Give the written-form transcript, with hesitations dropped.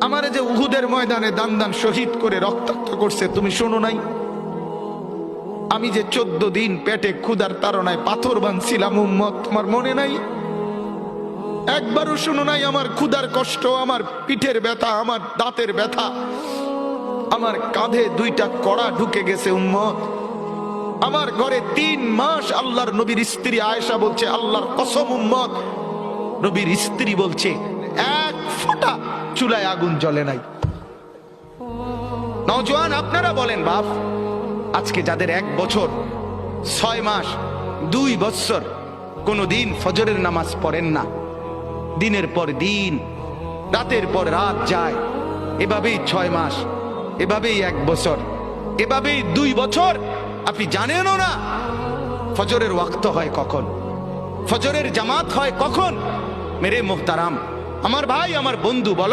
আমারে যে উহুদের ময়দানে দান দান শহীদ করে রক্তাক্ত করছে, তুমি শোনো নাই? আমি যে 14 দিন পেটে ক্ষুধার তাড়নায় পাথর বাঁধছিলাম উম্মত, তোমার মনে নাই? একবারও শুনো নাই আমার ক্ষুধার কষ্ট, আমার পিঠের ব্যথা, আমার দাঁতের ব্যথা, আমার কাঁধে 2টা কড়া ঢুকে গেছে উম্মত। আমার ঘরে 3 মাস আল্লাহর নবীর স্ত্রী আয়েশা বলছে, আল্লাহর কসম উম্মত, নবীর স্ত্রী বলছে এক ফোঁটা চুলায় আগুন জ্বলে নাই। নওজোয়ান আপনারা বলেন বাপ, আজকে যাদের 1 বছর 6 মাস 2 বছর কোনদিন ফজরের নামাজ পড়েন না, দিনের পর দিন রাতের পর রাত যায়, এভাবেই 6 মাস, এভাবেই 1 বছর, এভাবেই 2 বছর, আপনি জানেনও না ফজরের ওয়াক্ত হয় কখন, ফজরের জামাত হয় কখন। মেরে মোহতারাম, আমার ভাই, আমার বন্ধু, বলো